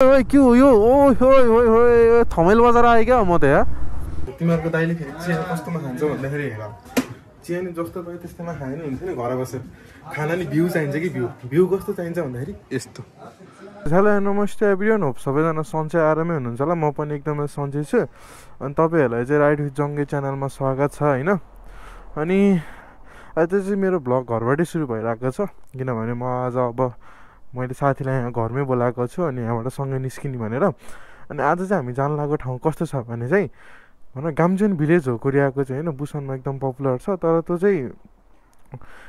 ओए के हो यो ओइ ओइ ओइ ओइ थमेल बजार आयो क्या म त यहाँ तिमीहरूको दाइले फेरि चिया कस्तोमा खान्छ भन्दाखेरि हेर चिया नि जस्तो पायो त्यस्तोमा खायो नि हुन्छ नि घर बसेर खाना नि भ्यू चाहिन्छ कि भ्यू कस्तो चाहिन्छ भन्दाखेरि यस्तो हेलो नमस्ते एभ्रिवान होप सबैजना सन्चै आरामै हुनुहुन्छ होला म पनि एकदमै सन्चै छु अनि तपाईँहरूलाई चाहिँ राइड विथ जङ्गे च्यानलमा स्वागत छ होइन अनि आज चाहिँ मेरो भ्लग घरबाटै सुरु भइरहेको छ किनभने म आज अब मैले साथीलाई यहाँ घरमै बोलाएको छु अनि यहाँबाट सँगै निस्किने भनेर अनि आज चाहिँ हामी जान लागेको ठाउँ कस्तो छ भने चाहिँ भनौँ गाम्चेन भिलेज हो कोरियाको चाहिँ होइन बुसानमा एकदम पपुलर छ तर त्यो चाहिँ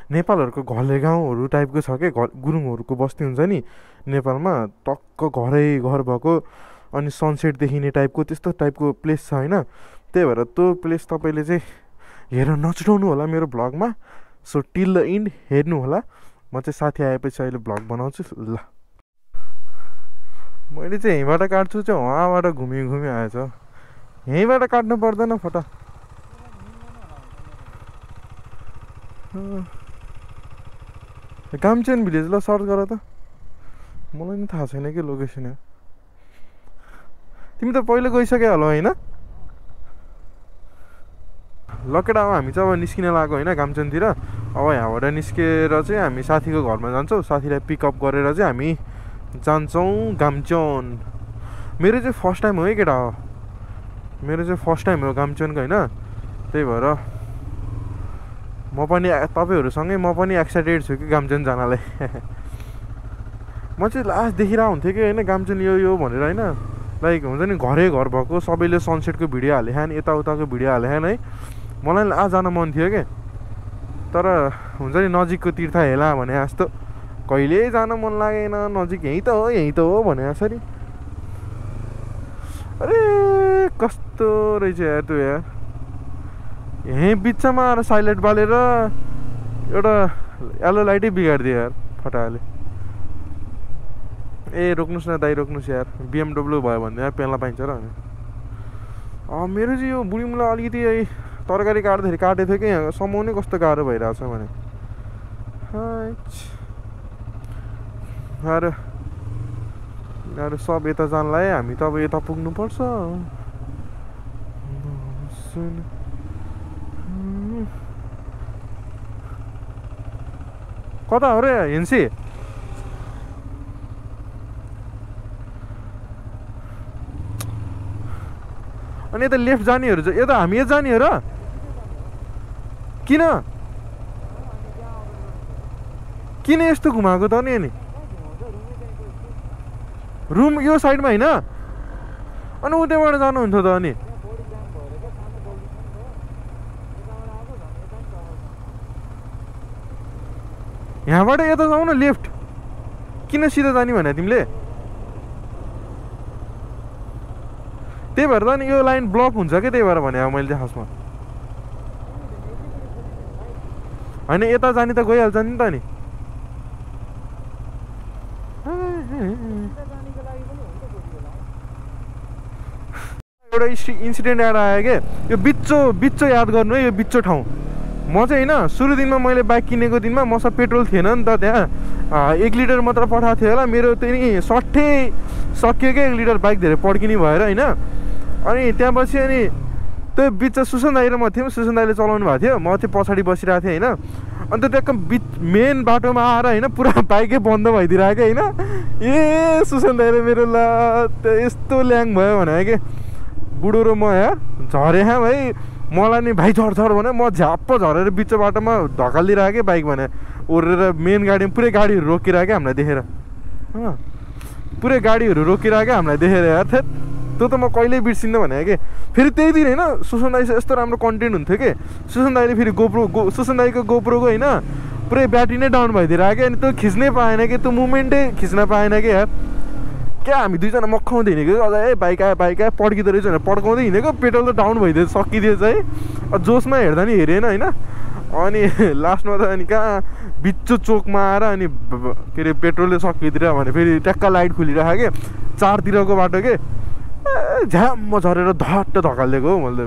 नेपालहरूको घले गाउँहरू टाइपको छ क्या गुरुङहरूको बस्ती हुन्छ नि नेपालमा टक्क घरै घर भएको अनि सनसेट देखिने टाइपको त्यस्तो टाइपको प्लेस छ होइन त्यही भएर त्यो प्लेस तपाईँले चाहिँ हेरेर नछुटाउनु होला मेरो भ्लगमा सो टिल द इन्ड हेर्नु होला म चाहिँ साथी आएपछि अहिले भ्लग बनाउँछु ल मैले चाहिँ यहीँबाट काट्छु चाहिँ वहाँबाट घुमी घुमी आएछ यहीँबाट काट्नु पर्दैन फोटो गाम्चेन भिलेज ल सर्च गर त मलाई नि थाहा छैन कि लोकेसन तिमी त पहिला गइसक्यो होला होइन लकेडा हामी चाहिँ अब निस्किन लागेको होइन गाम्चेनतिर अब यहाँबाट निस्केर चाहिँ हामी साथीको घरमा जान्छौँ साथीलाई पिकअप गरेर चाहिँ हामी जान्छौँ गाम्चेन मेरो चाहिँ फर्स्ट टाइम हो है केटा हो मेरो चाहिँ फर्स्ट टाइम हो गाम्चेनको होइन त्यही भएर म पनि तपाईँहरूसँगै म पनि एक्साइटेड छु कि गाम्चेन जानलाई म चाहिँ लास्ट देखिरहेको हुन्थेँ कि होइन गाम्चेन यो भनेर होइन लाइक हुन्छ नि घरै घर भएको सबैले सनसेटको भिडियो हाले खान यताउताको भिडियो हाले खान है मलाई आज जान मन थियो कि तर हुन्छ नि नजिकको तीर्थ हेला भने जस्तो कहिल्यै जान मन लागेन नजिक यहीँ त हो भने जसरी अरे कस्तो रहेछ यार त्यो यार यहीँ बिचमा आएर साइलेन्ट बालेर एउटा येलो लाइटै बिगारिदियो यार फटाले ए रोक्नुहोस् न दाइ रोक्नुहोस् यार BMW भयो भने यहाँ पेल्न पाइन्छ र मेरो चाहिँ यो बुढी मुला अलिकति तरकारी काट्दाखेरि काटेको थियो कि यहाँ समाउनै कस्तो गाह्रो भइरहेछ भने यिनीहरू सब यता जानलाई हामी त अब यता पुग्नुपर्छ कता हो रे हिन्सी अनि यता लेफ्ट जानेहरू चाहिँ यता हामी यता जाने हो र किन यस्तो घुमाएको त नि अनि रुम यो साइडमा होइन अनि उतैबाट जानुहुन्थ्यो त अनि यहाँबाट यता जाऊ न लेफ्ट किन सिधा जाने भने तिमीले त्यही भएर त नि यो लाइन ब्लक हुन्छ क्या त्यही भएर भने मैले चाहिँ खासमा होइन यता जाने त गइहाल्छ नि त नि एउटा इन्सिडेन्ट याद आयो क्या यो बिच्चो याद गर्नु है यो बिच्चो ठाउँ म चाहिँ होइन सुरु दिनमा मैले बाइक किनेको दिनमा मसँग पेट्रोल थिएन नि त त्यहाँ 1 लिटर मात्र पठाएको थियो होला मेरो त्यही सट्टै सक्यो क्या 1 लिटर बाइक धेरै पड्किने भएर होइन अनि त्यहाँ पछि अनि त्यो बिच सुसन दाइ र म थियौँ सुसन दाइले चलाउनु भएको थियो म चाहिँ पछाडि बसिरहेको थिएँ होइन अन्त त्यहाँ मेन बाटोमा आएर होइन पुरा बाइकै बन्द भइदिरहेको होइन ए सुसन दाइ र मेरो ल यस्तो ल्याङ भयो भने कि बुढो र म यार झरेँ भाइ मलाई नि भाइ झर भने म झ्याप्प झरेर बिच बाटोमा धकालिदिरहेको बाइक भने ओरेर मेन गाडीमा पुरै गाडीहरू रोकिरहेको हामीलाई देखेर पुरै गाडीहरू रोकिरहेको हामीलाई देखेर यार थेट त्यो त म कहिल्यै बिर्सिन्न भने कि फेरि त्यही दिन होइन सुसन दाइ यस्तो राम्रो कन्टेन्ट हुन्थ्यो कि सुसन दाइले फेरि सुसन दाइको गोप्रोको होइन पुरै ब्याट्री नै डाउन भइदिएर कि अनि त्यो खिच्नै पाएन कि त्यो मुभमेन्टै खिच्न पाएन कि यार क्या हामी दुईजना मक्खाउँदै हिँडेको अझ बाइक आयो पड्किँदो रहेछ भनेर पड्काउँदै हिँडेको पेट्रोल त डाउन भइदियो सकिदिएछ है जोसमा हेर्दा नि हेरेन होइन अनि लास्टमा त अनि कहाँ बिच्चो चोकमा आएर अनि के अरे पेट्रोलले सकिदिएर भने फेरि ट्याक्क लाइट खुलिरहेको कि चारतिरको बाटो के झ्याम्म झरेर धट्ट धकालिदिएको हो मैले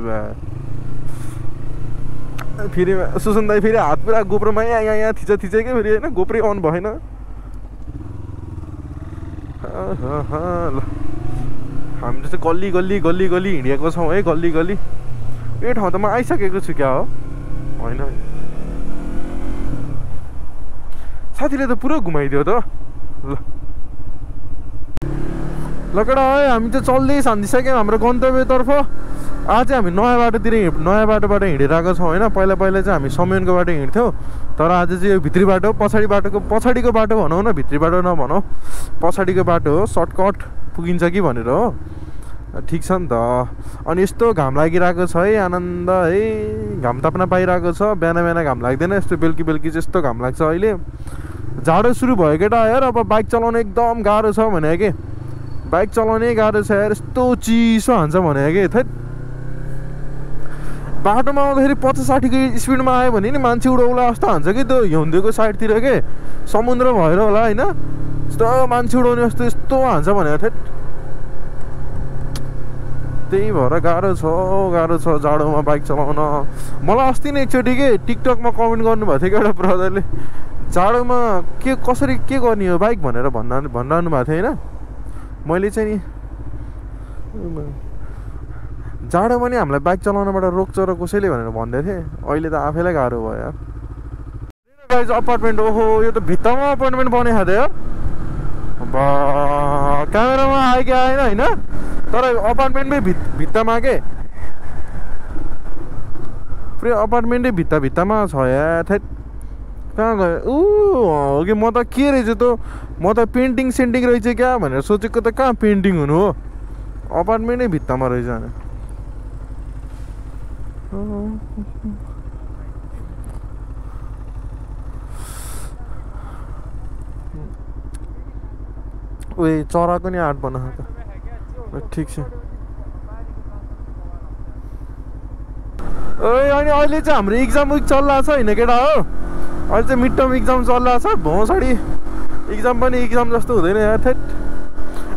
फेरि सुसन दाइ फेरि हात पुरा गोप्रोमा यहाँ थिचेकै फेरि होइन गोप्रै अन भएन ल हामी चाहिँ गल्ली गल्ली गल्ली गल्ली हिँडेको छौँ है गल्ली गल्ली यो ठाउँ त म आइसकेको छु क्या हो होइन साथीले त पुरा घुमाइदियो त ल केटा है हामी चाहिँ चल्दै सान्दिसक्यौँ हाम्रो गन्तव्यतर्फ आज चाहिँ हामी नयाँ बाटोबाट हिँडिरहेको छौँ होइन पहिला चाहिँ हामी समयनको बाटो हिँड्थ्यौँ तर आज चाहिँ यो भित्री बाटो पछाडिको बाटो भनौँ न भित्री बाटो नभनौँ पछाडिको बाटो हो सर्टकट पुगिन्छ कि भनेर हो ठिक छ नि त अनि यस्तो घाम लागिरहेको छ है आनन्द है घाम ताप्न पाइरहेको छ बिहान घाम लाग्दैन यस्तो बेलुकी चाहिँ यस्तो घाम लाग्छ अहिले जाडो सुरु भयो केटा यार अब बाइक चलाउन एकदम गाह्रो छ भने के बाइक चलाउनै गाह्रो छ यार यस्तो चिसो हान्छ भने के थैट बाटोमा आउँदाखेरि 50-60 स्पिडमा आयो भने नि मान्छे उडाउला जस्तो हान्छ कि त्यो हिउँदेको साइडतिर के समुद्र भएर होला होइन यस्तो मान्छे उडाउने जस्तो यस्तो हान्छ भने थैट त्यही भएर गाह्रो छ जाडोमा बाइक चलाउन मलाई अस्ति नै एकचोटि के टिकटकमा कमेन्ट गर्नुभएको थियो कि एउटा ब्रदरले जाडोमा कसरी के गर्ने हो बाइक भनेर भनिरहनु भएको थियो होइन मैले चाहिँ नि जाडोमा नि हामीलाई बाइक चलाउनबाट रोक्छ र कसैले भनेर भन्दै थिएँ अहिले त आफैलाई गाह्रो भयो यार गाइज अपार्टमेन्ट ओहो यो त भित्तामा अपार्टमेन्ट बनाएको थियो यार क्यामेरामा आयो कि आएन होइन तर अपार्टमेन्टमै भित्तामा के पुरै अपार्टमेन्टै भित्तामा छ यार थैट कहाँ गयो हो कि म त के रहेछ त म त पेन्टिङ रहेछ क्या भनेर सोचेको त कहाँ पेन्टिङ हुनु हो अपार्टमेन्टै भित्तामा रहेछ भने ओए चराको नि आर्ट बनाएको त ठिक छ ओए अनि अहिले चाहिँ हाम्रो इक्जाम विक चलिरहेको छ होइन केटा हो अहिले चाहिँ मिड टर्म इक्जाम चलिरहेको छ भोसडी इक्जाम पनि इक्जाम जस्तो हुँदैन यार थेट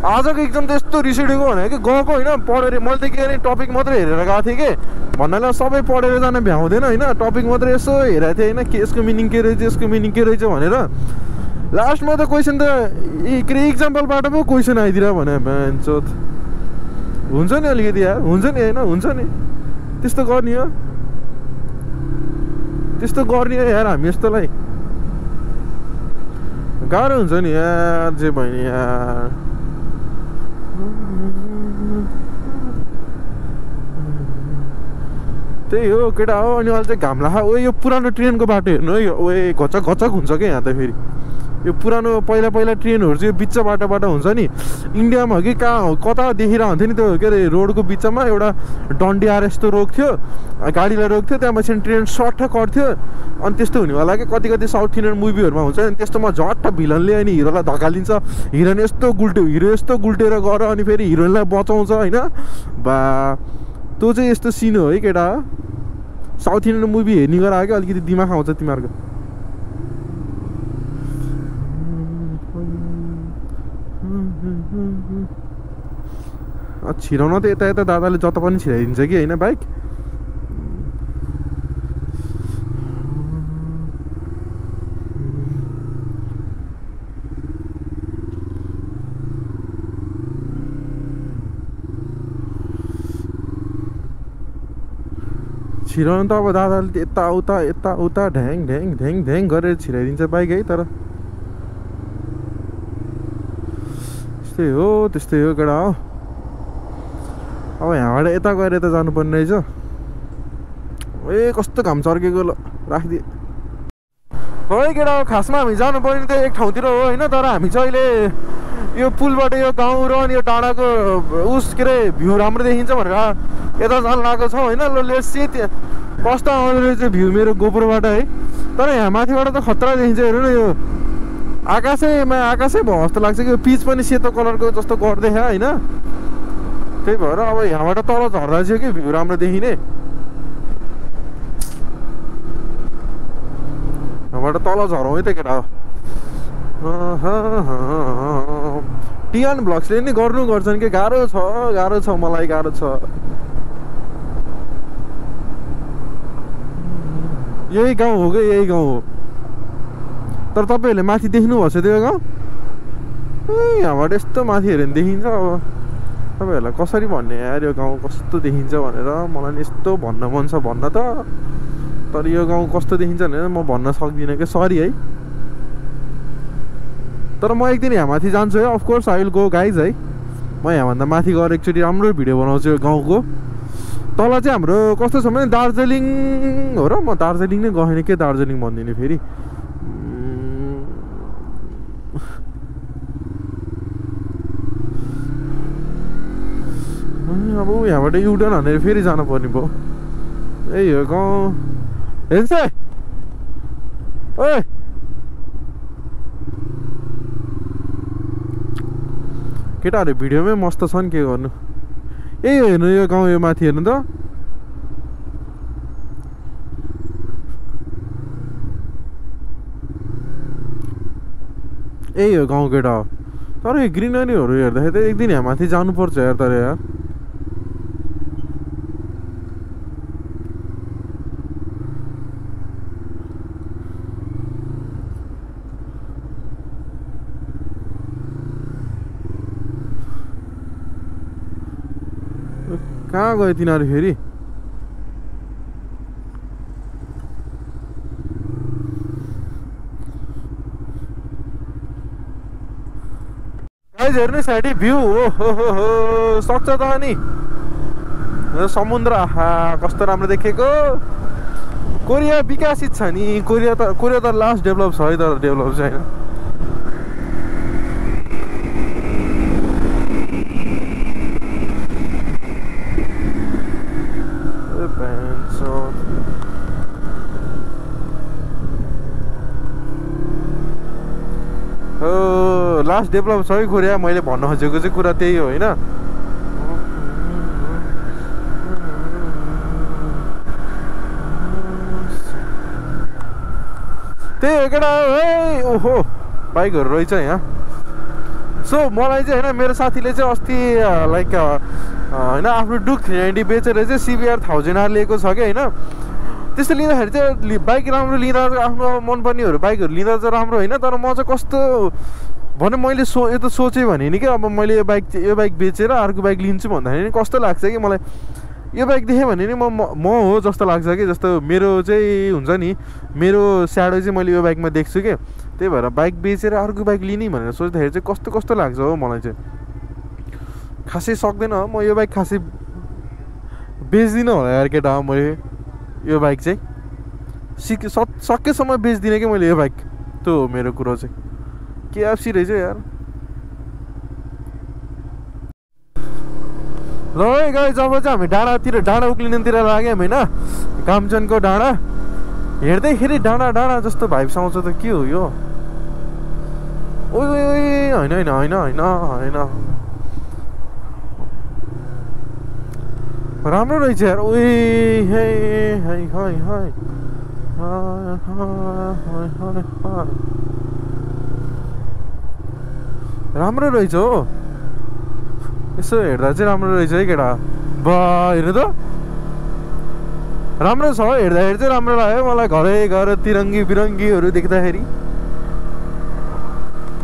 आजको इक्जाम त यस्तो रिस उठेको भने कि गएको होइन पढेर मैले त के अरे टपिक मात्रै हेरेर गएको थिएँ कि भन्नाले सबै पढेर जान भ्याउँदैन होइन टपिक मात्रै यसो हेरेको थिएँ होइन के यसको मिनिङ के रहेछ भनेर लास्टमा त क्वेसन त के अरे इक्जाम्पलबाट पो क्वेसन आइदिएर भने भ्यान्चोत हुन्छ नि अलिकति यार हुन्छ नि होइन हुन्छ नि त्यस्तो गर्ने हो यार हामी यस्तोलाई गाह्रो हुन्छ नि यार जे भयो नि यार त्यही हो केटा हो अनि अहिले चाहिँ घाम लाग्छ ओ यो पुरानो ट्रेनको बाटो हेर्नु है ओए घचक हुन्छ क्या यहाँ त फेरि यो पुरानो पहिला ट्रेनहरू चाहिँ यो बिच बाटोबाट हुन्छ नि इन्डियामा हो कि कहाँ हो कता देखिरहेको हुन्थ्यो नि त्यो के अरे रोडको बिचमा एउटा डन्डी आएर यस्तो रोक्थ्यो गाडीलाई रोक्थ्यो त्यहाँपछि ट्रेन सर्ट कट्थ्यो अनि त्यस्तो हुनेवाला कि कति साउथ इन्डियन मुभीहरूमा हुन्छ अनि त्यस्तोमा झट्ट भिलनले अनि हिरोलाई धकालिन्छ हिरोइन हिरो यस्तो गुल्टेर गएर अनि फेरि हिरोइनलाई बचाउँछ होइन बा त्यो चाहिँ यस्तो सिन हो है केटा साउथ इन्डियन मुभी हेर्ने गरायो कि अलिकति दिमाग आउँछ तिमीहरूको छिराउन त यता दादाले जता पनि छिराइदिन्छ कि होइन बाइक छिराउनु त अब दादाले यता ढ्याङ गरेर छिराइदिन्छ बाइक है तर त्यस्तै हो केटा हो अब यहाँबाट यता गएर यता जानुपर्ने रहेछ ए कस्तो घाम चर्केको ल राखिदिए है केटा हो खासमा हामी जानुपर्ने त एक ठाउँतिर हो होइन तर हामी चाहिँ अहिले यो पुलबाट यो गाउँ र अनि यो डाँडाको के अरे भ्यू राम्रो देखिन्छ भनेर यता जान लागेको छौँ होइन ल लेट्स सी त्यहाँ कस्तो आउँदो रहेछ भ्यू मेरो गोप्रोबाट है तर यहाँ माथिबाट त खतरा देखिन्छ हेर्नु न यो आकाशै भयो जस्तो लाग्छ कि यो पिच पनि सेतो कलरको जस्तो गर्दै होइन त्यही भएर अब यहाँबाट तल झर्दा चाहिँ कि भ्यू राम्रो देखिने यहाँबाट तल झरौँ है त केटा टियान भ्लग्सले नि गर्छन् कि गाह्रो छ मलाई गाह्रो छ यही गाउँ हो तर तपाईँहरूले माथि देख्नु भएको छ त्यो गाउँ यहाँबाट यस्तो माथि हेऱ्यो भने देखिन्छ। अब तपाईँहरूलाई कसरी भन्ने यार यो गाउँ कस्तो देखिन्छ भनेर मलाई नि यस्तो भन्न मन छ भन्न त, तर यो गाउँ कस्तो देखिन्छ भनेर म भन्न सक्दिनँ कि, सरी है। तर म एक दिन यहाँ माथि जान्छु है, of course I will go guys है। म यहाँभन्दा माथि गएर एकचोटि राम्रो भिडियो बनाउँछु यो गाउँको। तल चाहिँ हाम्रो कस्तो छ भने दार्जिलिङ हो र, म दार्जिलिङ नै गएन के दार्जिलिङ भनिदिने फेरि। अब यहाँबाट युटर्न हानेर फेरि जानुपर्ने भयो। यही हो गाउँ। हेर्छ ओए केटाहरू भिडियोमै मस्त छन्, के गर्नु। यही हो हेर्नु यो गाउँ, यो माथि हेर्नु त। यही हो गाउँ केटा हो। तर यो ग्रिनरीहरू हेर्दाखेरि त एक दिन यहाँ माथि जानुपर्छ यार। तर यार कहाँ गयो तिनीहरू फेरि? गाइज हेर्नु साइड भ्यू हो सक्छ त अनि समुद्र। आहा कस्तो राम्रो देखेको। कोरिया विकसित छ नि, कोरिया त लास्ट डेभलप छ है, तर डेभलप छैन। लास्ट डेभलप छ है कोरिया। मैले भन्न खोजेको चाहिँ कुरा त्यही हो होइन। त्यही हो केटा। ओहो बाइकहरू रहेछ यहाँ। सो मलाई चाहिँ होइन मेरो साथीले चाहिँ अस्ति लाइक होइन आफ्नो डुक 390 बेचेर चाहिँ CBR 1000R लिएको छ कि होइन। त्यस्तो लिँदाखेरि चाहिँ बाइक राम्रो लिँदा आफ्नो मनपर्नेहरू बाइकहरू लिँदा चाहिँ राम्रो होइन। तर म चाहिँ कस्तो भने मैले यो त सोचेँ भने नि क्या, अब मैले यो बाइक बेचेर अर्को बाइक लिन्छु भन्दाखेरि नि कस्तो लाग्छ कि मलाई यो बाइक देखेँ भने नि म हो जस्तो लाग्छ कि। जस्तो मेरो चाहिँ हुन्छ नि, मेरो स्याडो चाहिँ मैले यो बाइकमा देख्छु कि। त्यही भएर बाइक बेचेर अर्को बाइक लिने भनेर सोच्दाखेरि चाहिँ कस्तो कस्तो लाग्छ हो मलाई चाहिँ। खासै सक्दैन म यो बाइक खासै बेच्दिनँ होला यार केटा। मैले यो बाइक चाहिँ सकेसम्म बेच्दिनँ कि मैले यो बाइक। त्यो हो मेरो कुरो चाहिँ। KFC रहेछ यार। ल है गाइस जब चाहिँ हामी डाँडा उक्लिनेतिर लाग्यौँ होइन, कामचनको डाँडा। हेर्दैखेरि डाँडा जस्तो भाइब्स आउँछ त के हो यो? ओइ होइन होइन होइन होइन होइन राम्रो रहेछ यार। ओइ हे है है है राम्रो रहेछ हो। यसो हेर्दा चाहिँ राम्रो रहेछ है केटा। बा हेर्नु त राम्रो छ हेर्दाखेरि चाहिँ राम्रो लाग्यो मलाई। घर तिरङ्गी बिरङ्गीहरू देख्दाखेरि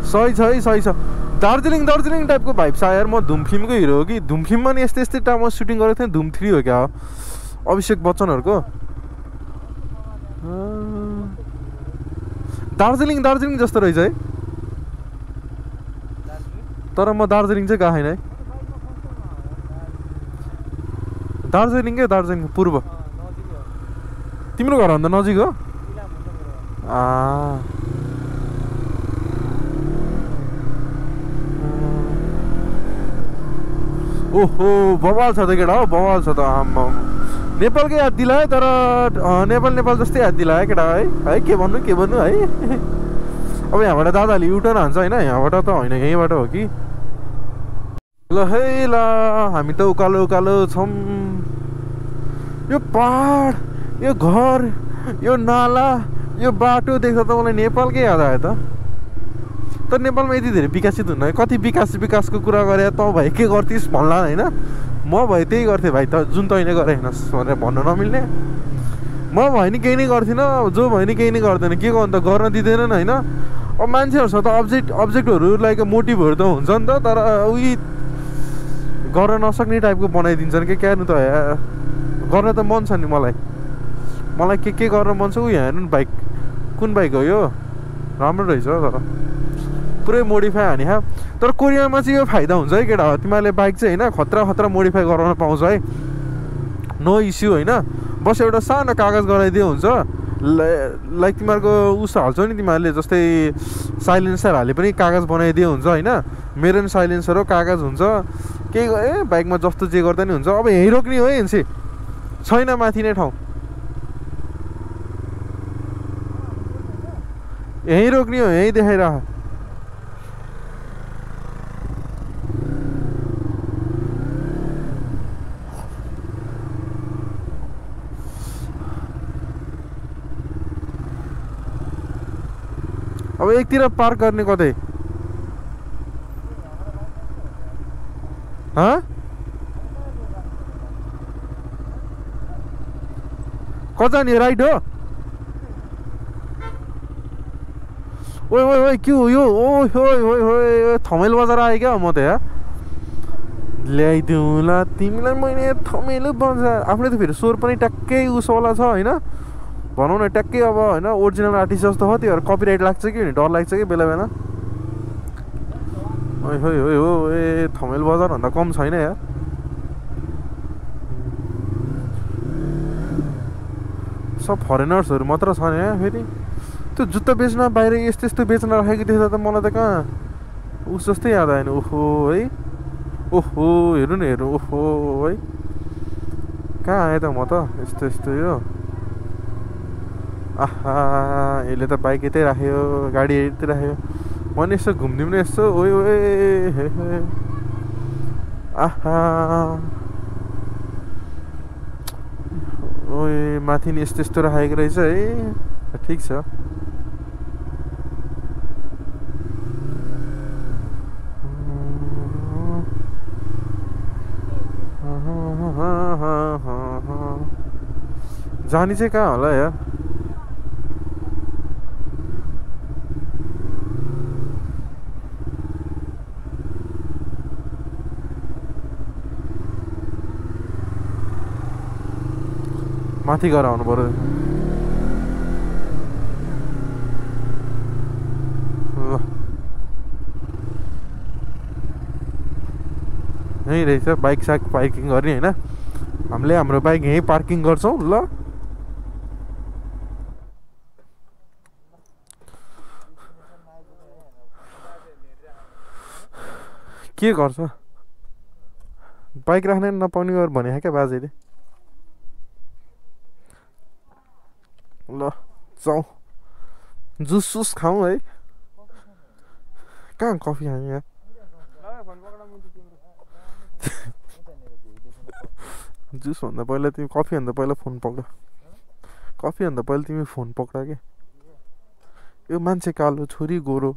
सही छ है, सही छ। दार्जिलिङ टाइपको भाइब छ यार। म धुम फिल्मको हिरो हो कि। धुम फिल्ममा नि यस्तै टाइममा सुटिङ गरेको थिएँ। धुम 3 हो क्या हो, अभिषेक बच्चनहरूको। दार्जिलिङ जस्तो रहेछ है। तर म दार्जिलिङ चाहिँ गएको छैन है। दार्जिलिङ पूर्व। तिम्रो घरभन्दा नजिक हो? ओहो बवाल छ त केटा हो, बवाल छ त। आम्मा नेपालकै याद दिलायो, तर नेपाल जस्तै याद दिलायो केटा है। के भन्नु है। अब यहाँबाट दादाले युटर्न हान्छ होइन, यहाँबाट त होइन यहीँबाट हो कि। ल है ल हामी त उकालो छौँ। यो पहाड, यो घर, यो नाला, यो बाटो देख्दा त मलाई नेपालकै याद आयो त। तर नेपालमा यति धेरै विकसित हुन्न है। कति विकासको कुरा गरे त भाइ के गर्थिस् भन्ला होइन। म भए त्यही गर्थेँ भाइ, त जुन तैँले गरे हेर्नुहोस् भनेर भन्न नमिल्ने। म भयो नि केही नै गर्थिनँ, जो भयो नि केही नै गर्दैन। के गर्नु त गर्न दिँदैनन् होइन। अब मान्छेहरूसँग त अब्जेक्टहरू लाइक मोटिभहरू त हुन्छ नि त, तर उही गर्न नसक्ने टाइपको बनाइदिन्छन् कि क्या। त गर्न त मन छ नि मलाई के गर्न मन छ। उयो हेर्नु नि बाइक, कुन बाइक हो यो, राम्रो रहेछ तर पुरै मोडिफाई हानि खा। तर कोरियामा चाहिँ यो फाइदा हुन्छ है केटा, तिमीहरूले बाइक चाहिँ होइन खतरा मोडिफाई गराउन पाउँछ है, नो इस्यु होइन। बस एउटा सानो कागज गराइदियो हुन्छ, लाइक तिमीहरूको उस हाल्छौ नि तिमीहरूले, जस्तै साइलेन्सर हाले पनि कागज बनाइदियो हुन्छ होइन। मेरो नि साइलेन्सर हो, कागज हुन्छ, केही बाइकमा जस्तो जे गर्दा नि हुन्छ। अब यहीँ रोक्ने हो है हिँड्छ, छैन माथि नै ठाउँ, यहीँ रोक्ने हो, यहीँ देखाइरह। अब एकतिर पार्क गर्ने कतै कता नि राइट हो। ओइ के हो यो, ओ थमेल बजार आयो क्या। म त यहाँ ल्याइदिउँ ल तिमीलाई मैले थमेल बजार। आफ्नै त फेरि स्वर पनि ट्याक्कै उसवाला छ होइन, भनौँ न ट्याक्कै अब होइन ओरिजिनल आर्टिस्ट जस्तो हो। त्योहरू कपिराइट लाग्छ कि डर लाग्छ कि बेला बेला। ओइ हो ए थमेल बजारभन्दा कम छैन यार। सब फरेनर्सहरू मात्र छन् यहाँ। फेरि त्यो जुत्ता बेच्न बाहिर यस्तो बेच्न राखेको देख्दा त मलाई त कहाँ उस जस्तै याद आएन। ओहो है, ओहो हेर्नु न हेर्नु, ओहो है कहाँ आएँ त म त। यस्तो यो आहा, यसले त बाइक यतै राख्यो, गाडी यतै राख्यो। मैले यसो घुमिदिउँ न यसो, ओए आहा ओए माथि नि यस्तो राखेको रहेछ है। ठिक छ। जानी चाहिँ कहाँ होला यार। माथि गएर आउनु पर्यो। यहीँ रहेछ बाइक साइक पार्किङ गर्ने होइन। हामीले हाम्रो बाइक यहीँ पार्किङ गर्छौँ ल। के गर्छ बाइक राख्ने नपाउने गएर भने क्या बाजेले। ल जाउँ जुस खाउँ है। कहाँ कफी खाने यहाँ। जुस भन्दा पहिला तिमी कफी भन्दा पहिला फोन पक्र। कफी भन्दा पहिला तिमी फोन पक्र के। यो मान्छे कालो छोरी गोरो।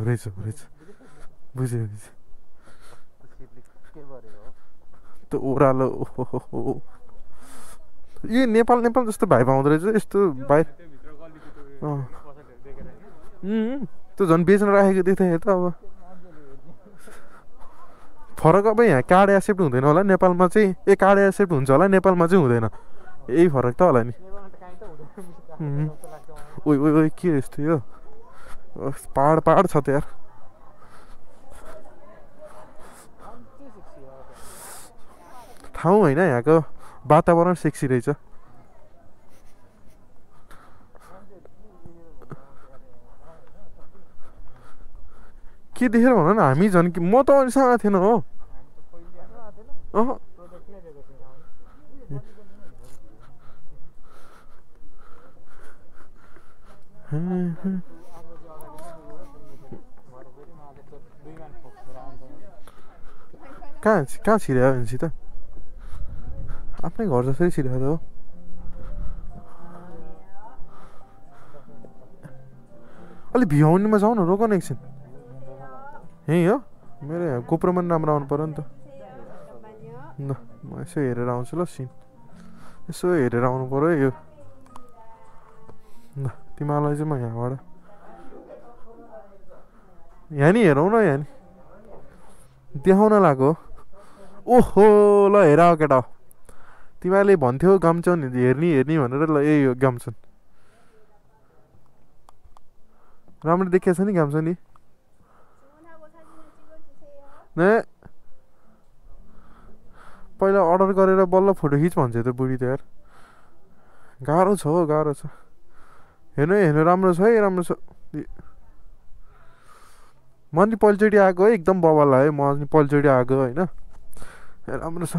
रहेछ बुझ्यो त्यो ओह्रालो। यो नेपाल जस्तो भाइ पाउँदो रहेछ यस्तो भाइ। त्यो झन् बेच्न राखेको देख्दाखेरि त अब फरक। अब यहाँ कार्ड एक्सेप्ट हुँदैन होला नेपालमा चाहिँ, कार्ड एक्सेप्ट हुन्छ होला नेपालमा चाहिँ हुँदैन, यही फरक त होला नि। ओइ के यस्तो यो पहाड छ त यार। ठाउँ होइन यहाँको वातावरण सेक्सी रहेछ। के देखेर भन न, हामी झन् कि म त अहिलेसम्म आएको थिएन हो। कहाँ छिर्यो भनेपछि त आफ्नै घर जसरी छिर्यो त हो। अलिक भ्याउनेमा जाउँ न, रोक न एकछिन। यहीँ हो मेरो यहाँ गोप्रोमा नाम आउनु पर्यो नि त। ल म यसो हेरेर आउँछु ल सिन यसो हेरेर आउनु पर्यो यो ल तिमीलाई चाहिँ म यहाँबाट यहाँ नि हेरौँ न यहाँ नि देखाउन लाग्यो ओहो ल हेर केटा तिमीहरूले भन्थ्यौ गाम्छन् हेर्ने हेर्ने भनेर ल ए यो गाम्छन् राम्रो देखिएछ नि गाम्छ नि ए पहिला अर्डर गरेर बल्ल फोटो खिच भन्छ त बुढी त यार गाह्रो छ हो गाह्रो छ हेर्नु हेर्नु राम्रो छ है राम्रो छ म नि पहिलोचोटि आएको है एकदम बवाल लाग्यो म नि पहिलोचोटि आएको होइन राम्रो छ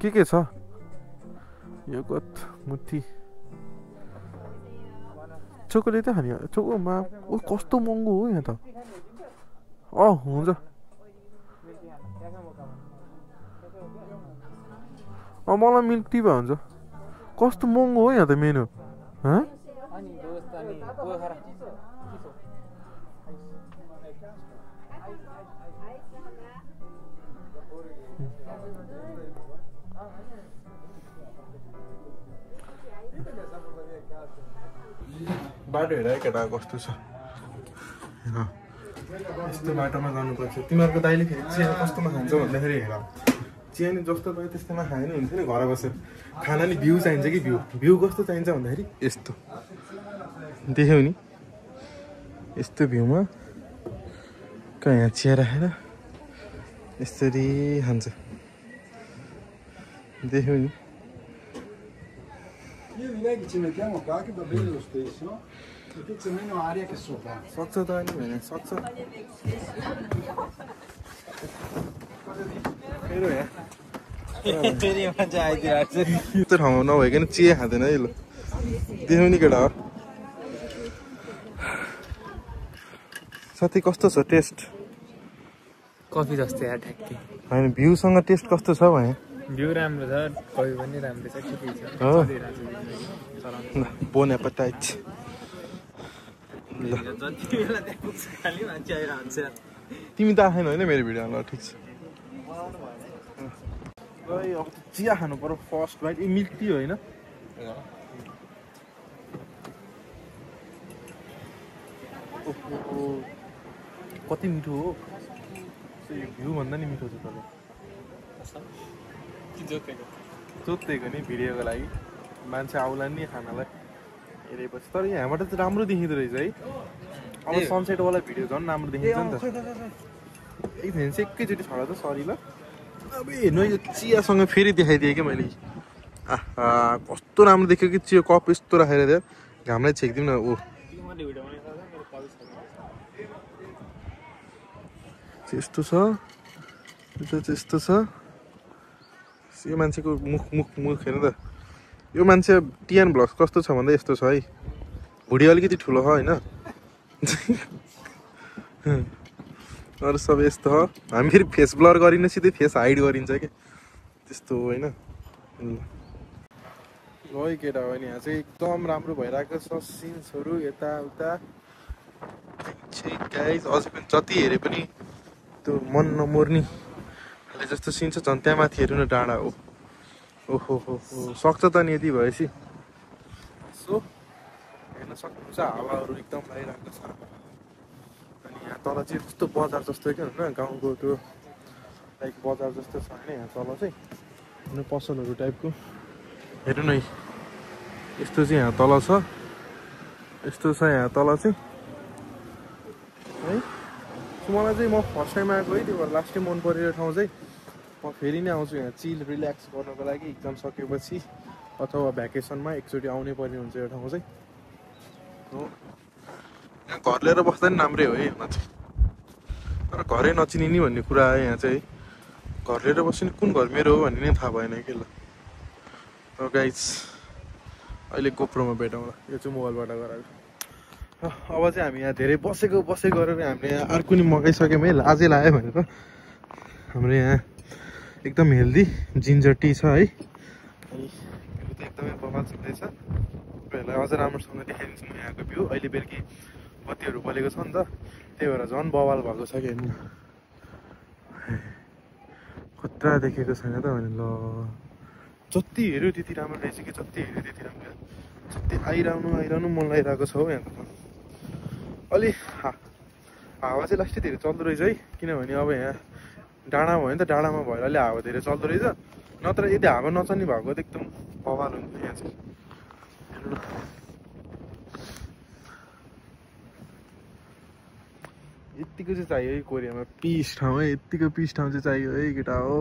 के छ योगर्ट मुठी चोकोलेटै खाने चोकोमा ओ कस्तो महँगो हो यहाँ त हुन्छ मलाई मिल्क टी भए हुन्छ कस्तो महँगो हो यहाँ त मेनु बाटो हेर है केटा कस्तो छ यस्तो बाटोमा जानुपर्छ तिमीहरूको दाइले फेरि चिया कस्तोमा खान्छ भन्दाखेरि हेर चिया नि जस्तो भयो त्यस्तोमा खायो नि हुन्छ नि घर बसेर खाना नि भ्यू चाहिन्छ कि भ्यू कस्तो चाहिन्छ भन्दाखेरि यस्तो देख्यौ नि यस्तो भ्यूमा कहाँ यहाँ चिया राखेर यसरी खान्छ देख्यौ नि Io direi che ci mettiamo qua che va bene lo stesso, perché c'è meno aria che sopra. स्वच्छता नि भने स्वच्छ मेरो यहाँ फेरि मान्छे आइदिरहेको छ त्यो ठाउँमा नभइकन चिया खाँदैन है ल देख्यौ नि केटा साथी कस्तो छ टेस्ट कफी जस्तो यार ठ्याक्कै होइन भ्यूसँग टेस्ट कस्तो छ भने भ्यू राम्रो छ कफी पनि राम्रो छ ठिकै छ ल बोन एपेटाइट ल खालि मान्छे आइरहन्छ तिमी त आएन होइन मेरो भिडियो ल ठिक छ अब चिया खानु पर्यो फर्स्ट बाइट ए मिल्क टी होइन कति मिठो हो भ्यू भन्दा नि मिठो छ तपाईँ जोतेको नि भिडियोको लागि मान्छे आउला नि खानालाई हेरेपछि तर यहाँबाट चाहिँ राम्रो देखिँदो रहेछ है अब सनसेटवाला भिडियो झन् राम्रो देखिन्छ नि त एकदिन चाहिँ एकैचोटि छाड त सरी ल अब हेर्नु यो चियासँग फेरि देखाइदिएँ क्या मैले आहा कस्तो राम्रो देख्यो कि चिया कप यस्तो राखेर दियो घामलाई छेकिदिउँ न ओ त्यस्तो छ त्यस्तो छ यो मान्छेको मुख हेर्नु त यो मान्छे टिएन ब्लग्स कस्तो छ भन्दा यस्तो छ है भुडी अलिकति ठुलो छ होइन अरू सब यस्तो हो हामी फेरि फेस ब्लर गरिन सिधै फेस हाइड गरिन्छ क्या त्यस्तो होइन ल केटा हो नि यहाँ चाहिँ एकदम राम्रो भइरहेको छ सिन्सहरू यताउता गाइस अझै पनि जति हेरे पनि त्यो मन नमोर्ने खाले जस्तो सिन छ झन् त्यहाँ माथि हेर्नु न डाँडा हो ओहो हो सक्छ त नि यति भएपछि सो हेर्न सक्नुहुन्छ हावाहरू एकदम आइरहेको छ अनि यहाँ तल चाहिँ कस्तो बजार जस्तो क्या होइन गाउँको त्यो लाइक बजार जस्तो छ होइन यहाँ तल चाहिँ पसलहरू टाइपको हेर्नु न यस्तो चाहिँ यहाँ तल छ यस्तो छ यहाँ तल चाहिँ है मलाई चाहिँ म फर्स्ट टाइम आएको है त्यो भएर लास्ट टाइम मन परेको ठाउँ चाहिँ म फेरि नै आउँछु यहाँ चिल रिल्याक्स गर्नको लागि एक्जाम सकेपछि अथवा भ्याकेसनमा एकचोटि आउनै पर्ने हुन्छ यो ठाउँ चाहिँ हो यहाँ घर लिएर बस्दा नि राम्रै हो है यहाँ चाहिँ तर घरै नचिनिने भन्ने कुरा आयो यहाँ चाहिँ घर लिएर बस्यो नि कुन घर मेरो हो भन्ने नै थाहा भएन कि ल गाइस अहिले गोप्रोमा भेटौँला यो चाहिँ मोबाइलबाट गराएको अब चाहिँ हामी यहाँ धेरै बसेको गरेर हामीले यहाँ अर्को नि मगाइसक्यौँ है अझै लाग्यो भनेर हाम्रो यहाँ एकदम हेल्दी जिन्जर टी छ है अनि एकदमै बवाल चल्दैछ तपाईँहरूलाई अझ राम्रोसँग देखाइदिन्छु म यहाँको भ्यू। अहिले बेलुकी बत्तीहरू बलेको छ नि त, त्यही भएर झन् बवाल भएको छ कि हेर्नु। खतरा देखेको छैन त भने ल, जति हेऱ्यो त्यति राम्रो रहेछ कि, जति हेऱ्यो त्यति राम्रो, जति आइरहनु मन लागिरहेको छ हौ यहाँको। अलि हावा चाहिँ लास्टै धेरै चल्दो रहेछ है, किनभने अब यहाँ डाँडा भयो नि त, डाँडामा भएर अलि हावा धेरै चल्दो रहेछ, नत्र यदि हावा नचल्ने भएको त एकदम बवाल हुन्थ्यो यहाँ चाहिँ। हेर्नु न, यत्तिको चाहिँ चाहियो है कोरियामा, पिस ठाउँ है, यत्तिको पिस ठाउँ चाहिँ चाहियो है केटा हो।